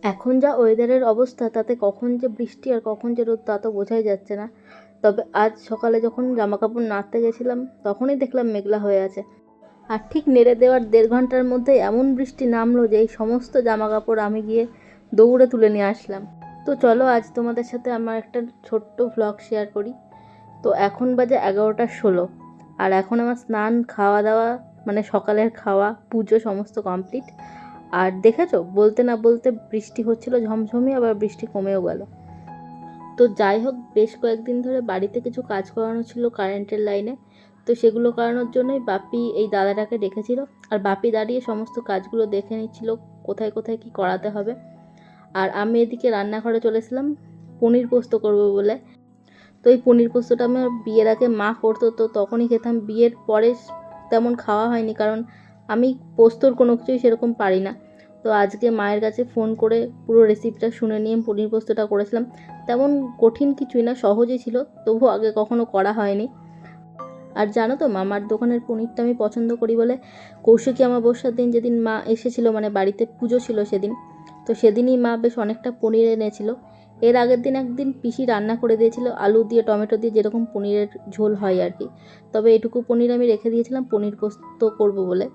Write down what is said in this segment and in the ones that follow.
এখন যা ওয়েদারের অবস্থা তাতে কখন যে বৃষ্টি আর কখন যে রোদ তা তো বোঝাই যাচ্ছে না। তবে আজ সকালে যখন জামাকাপড় নাড়তে গেছিলাম তখনই দেখলাম মেঘলা হয়ে আছে। আর ঠিক নেড়ে দেওয়ার 1.5 ঘন্টার মধ্যে এমন বৃষ্টি নামলো যে এই সমস্ত জামাকাপড় আমি গিয়ে দৌড়ে তুলে নিয়ে আসলাম। তো চলো আজ তোমাদের সাথে আমার একটা ছোট্ট ভ্লগ শেয়ার করি। তো এখন বাজে 11টা 16 আর এখন আমার স্নান খাওয়া দাওয়া মানে সকালের খাওয়া পুজো সমস্ত কমপ্লিট। আর দেখেছো বলতে না বলতে বৃষ্টি হচ্ছিল ঝমঝমিয়ে, আবার বৃষ্টি কমেও গেল। তো যাই হোক, বেশ কয়েকদিন ধরে বাড়িতে কিছু কাজ করানো ছিল কারেন্টের লাইনে। তো সেগুলো করানোর জন্যই বাপি এই দাদাটাকে ডেকেছিল। আর বাপি দাঁড়িয়ে সমস্ত কাজগুলো দেখে নিচ্ছিল কোথায় কোথায় কি করাতে হবে। আর আমি এদিকে রান্নাঘরে চলেছিলাম পনির পোস্ত করবো বলে। তো এই পনির পোস্তটা আমার বিয়ের আগে মা করতো, তো তখনই খেতাম। বিয়ের পরে তেমন খাওয়া হয়নি, কারণ আমি পোস্তর কোনো কিছুই সেরকম পারি না। তো আজকে মায়ের কাছে ফোন করে পুরো রেসিপিটা শুনে নিয়ে পনির পোস্তটা করেছিলাম। তেমন কঠিন কিছুই না, সহজই ছিল, তবু আগে কখনো করা হয়নি। আর জানো তো, মামার দোকানের পনিরটা আমি পছন্দ করি বলে কৌশিকী অমাবস্যার দিন যেদিন মা এসেছিল, মানে বাড়িতে পুজো ছিল সেদিন, তো সেদিনই মা বেশ অনেকটা পনির এনেছিল। এর আগের দিন একদিন পিসি রান্না করে দিয়েছিল আলু দিয়ে টমেটো দিয়ে, যেরকম পনিরের ঝোল হয় আর কি। তবে এটুকু পনির আমি রেখে দিয়েছিলাম পনির পোস্ত করব বলে,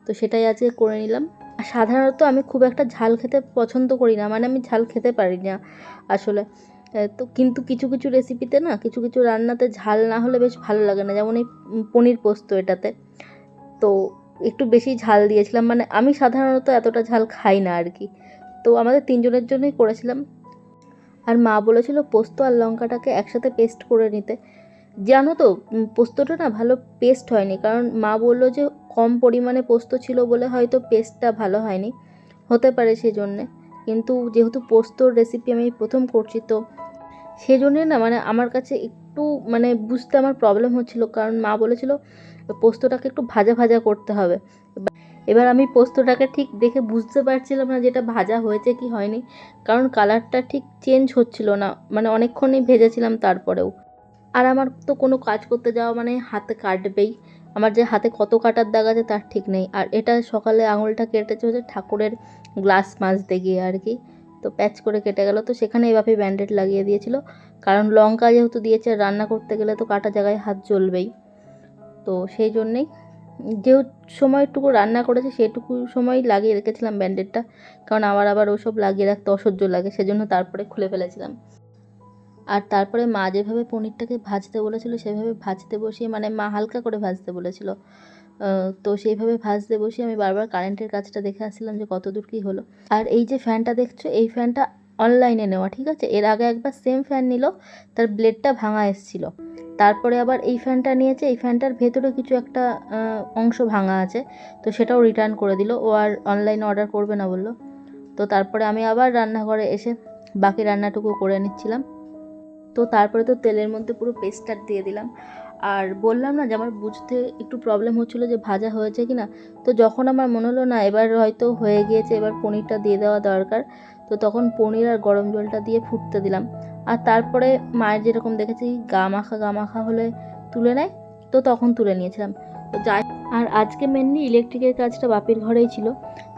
তো সেটাই আজকে করে নিলাম। আর সাধারণত আমি খুব একটা ঝাল খেতে পছন্দ করি না, মানে আমি ঝাল খেতে পারি না আসলে। তো কিন্তু কিছু কিছু রেসিপিতে না, কিছু কিছু রান্নাতে ঝাল না হলে বেশ ভালো লাগে না, যেমন এই পনির পোস্ত এটাতে তো একটু বেশি ঝাল দিয়েছিলাম। মানে আমি সাধারণত এতটা ঝাল খাই না আর কি। তো আমাদের তিনজনের জন্যই করেছিলাম। আর মা বলেছিল পোস্ত আর লঙ্কাটাকে একসাথে পেস্ট করে নিতে। জানো তো, পোস্তটা না ভালো পেস্ট হয়নি, কারণ মা বললো যে কম পরিমাণে পোস্ত ছিল বলে হয়তো পেস্টটা ভালো হয়নি, হতে পারে সেজন্যে। কিন্তু যেহেতু পোস্তর রেসিপি আমি প্রথম করছি, তো সেজন্যে না মানে আমার কাছে একটু মানে বুঝতে আমার প্রবলেম হচ্ছিল, কারণ মা বলেছিল পোস্তটাকে একটু ভাজা ভাজা করতে হবে। এবার আমি পোস্তটাকে ঠিক দেখে বুঝতে পারছিলাম না যেটা ভাজা হয়েছে কি হয়নি, কারণ কালারটা ঠিক চেঞ্জ হচ্ছিল না, মানে অনেকক্ষণই ভেজেছিলাম তারপরেও। আর আমার তো কোনো কাজ করতে যাওয়া মানে হাতে কাটবেই, আমার যে হাতে কত কাটার দাগ আছে তার ঠিক নেই। আর এটা সকালে আঙুলটা কেটেছে হচ্ছে ঠাকুরের গ্লাস মাজতে গিয়ে আর কি, তো প্যাচ করে কেটে গেল। তো সেখানে এভাবে ব্যান্ডেড লাগিয়ে দিয়েছিল, কারণ লঙ্কা যেহেতু দিয়েছে, রান্না করতে গেলে তো কাটা জায়গায় হাত জ্বলবেই। তো সেই জন্যেই যে সময়টুকু রান্না করেছে সেটুকু সময় লাগিয়ে রেখেছিলাম ব্যান্ডেডটা, কারণ আমার আবার ওসব লাগিয়ে রাখতে অসহ্য লাগে, সেজন্য তারপরে খুলে ফেলেছিলাম। আর তারপরে মা যেভাবে পনিরটাকে ভাজতে বলেছিল সেভাবে ভাজতে বসিয়ে, মানে মা হালকা করে ভাজতে বলেছিল, তো সেইভাবে ভাজতে বসিয়ে আমি বারবার কারেন্টের কাজটা দেখে আসছিলাম যে কত দূর কী হলো। আর এই যে ফ্যানটা দেখছো, এই ফ্যানটা অনলাইনে নেওয়া, ঠিক আছে। এর আগে একবার সেম ফ্যান নিল, তার ব্লেডটা ভাঙা এসেছিলো। তারপরে আবার এই ফ্যানটা নিয়েছে, এই ফ্যানটার ভেতরে কিছু একটা অংশ ভাঙা আছে, তো সেটাও রিটার্ন করে দিল। ও আর অনলাইনে অর্ডার করবে না বললো। তো তারপরে আমি আবার রান্নাঘরে এসে বাকি রান্নাটুকু করে নিচ্ছিলাম। তো তারপরে তো তেলের মধ্যে পুরো পেস্টটা দিয়ে দিলাম। আর বললাম না যে আমার বুঝতে একটু প্রবলেম হচ্ছিলো যে ভাজা হয়েছে কি না। তো যখন আমার মনে হলো না এবার হয়তো হয়ে গিয়েছে, এবার পনিরটা দিয়ে দেওয়া দরকার, তো তখন পনির আর গরম জলটা দিয়ে ফুটতে দিলাম। আর তারপরে মায়ের যেরকম দেখেছি গা মাখা হলে তুলে নেয়, তো তখন তুলে নিয়েছিলাম। তো যাই, আর আজকে মেনলি ইলেকট্রিকের কাজটা বাপির ঘরেই ছিল।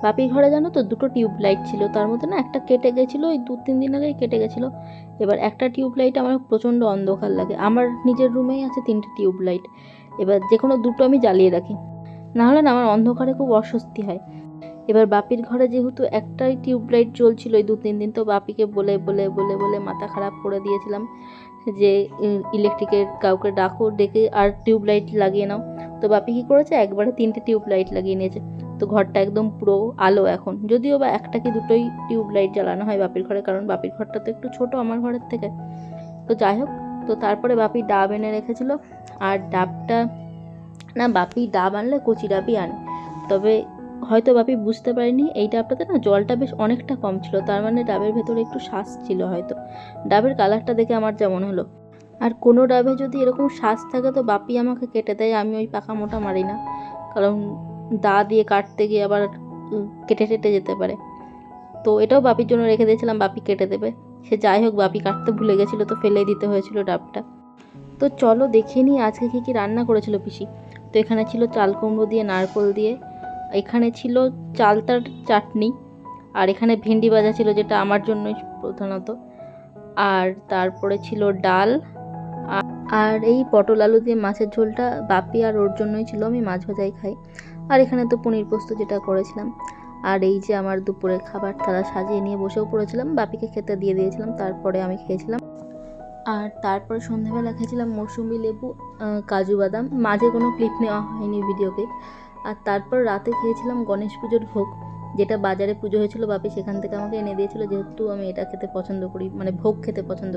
বাপির ঘরে জানো তো 2টো টিউবলাইট ছিল, তার মধ্যে না একটা কেটে গেছিলো, ওই 2-3 দিন আগেই কেটে গেছিলো। এবার একটা টিউবলাইট আমার প্রচণ্ড অন্ধকার লাগে, আমার নিজের রুমেই আছে 3টে টিউবলাইট। এবার যে কোনো 2টো আমি জ্বালিয়ে রাখি, নাহলে না আমার অন্ধকারে খুব অস্বস্তি হয়। এবার বাপির ঘরে যেহেতু একটাই টিউবলাইট জ্বলছিল এই 2-3 দিন, তো বাপিকে বলে বলে বলে বলে মাথা খারাপ করে দিয়েছিলাম যে ইলেকট্রিকের কাউকে ডাকো, ডেকে আর টিউবলাইট লাগিয়ে নাও। তো বাপি কী করেছে, একবারে 3টে টিউবলাইট লাগিয়ে নিয়েছে। তো ঘরটা একদম পুরো আলো এখন, যদিও বা একটা কি দুটোই টিউবলাইট জ্বালানো হয় বাপির ঘরে, কারণ বাপির ঘরটা তো একটু ছোট আমার ঘরের থেকে। তো যাই হোক, তো তারপরে বাপি ডাব এনে রেখেছিল। আর ডাবটা না, বাপি ডাব আনলে কচি ডাবই আনে, তবে হয়তো বাপি বুঝতে পারেনি এই ডাবটাতে না জলটা বেশ অনেকটা কম ছিল, তার মানে ডাবের ভেতরে একটু শ্বাস ছিল হয়তো। ডাবের কালারটা দেখে আমার যেমন হলো। আর কোনো ডাবে যদি এরকম শ্বাস থাকে তো বাপি আমাকে কেটে দেয়, আমি ওই পাকা মোটা মারি না, কারণ দা দিয়ে কাটতে গিয়ে আবার কেটে টেটে যেতে পারে। তো এটাও বাপির জন্য রেখে দিয়েছিলাম, বাপি কেটে দেবে। সে যাই হোক, বাপি কাটতে ভুলে গেছিলো তো ফেলে দিতে হয়েছিল ডাবটা। তো চলো দেখে নিই আজকে কী কী রান্না করেছিল পিসি। তো এখানে ছিল চাল কুমড়ো দিয়ে নারকোল দিয়ে, এখানে ছিল চালতার চাটনি, আর এখানে ভেন্ডি ভাজা ছিল, যেটা আমার জন্যই প্রধানত। আর তারপরে ছিল ডাল। আর এই পটল আলু দিয়ে মাছের ঝোলটা বাপি আর ওর জন্যই ছিল, আমি মাছ ভাজাই খাই। আর এখানে তো পনির পোস্ত যেটা করেছিলাম। আর এই যে আমার দুপুরের খাবার থালা সাজিয়ে নিয়ে বসেও পড়েছিলাম, বাপিকে খেতে দিয়ে দিয়েছিলাম, তারপরে আমি খেয়েছিলাম। আর তারপরে সন্ধ্যাবেলা খেয়েছিলাম মৌসুমি লেবু, কাজু বাদাম, মাঝে কোনো ক্লিপ নেওয়া হয়নি ভিডিও ক্লিপ। আর তারপর রাতে খেয়েছিলাম গণেশ পুজোর ভোগ, যেটা বাজারে পুজো হয়েছিল, বাপি সেখান থেকে আমাকে এনে দিয়েছিল, যেহেতু আমি এটা খেতে পছন্দ করি, মানে ভোগ খেতে পছন্দ করি।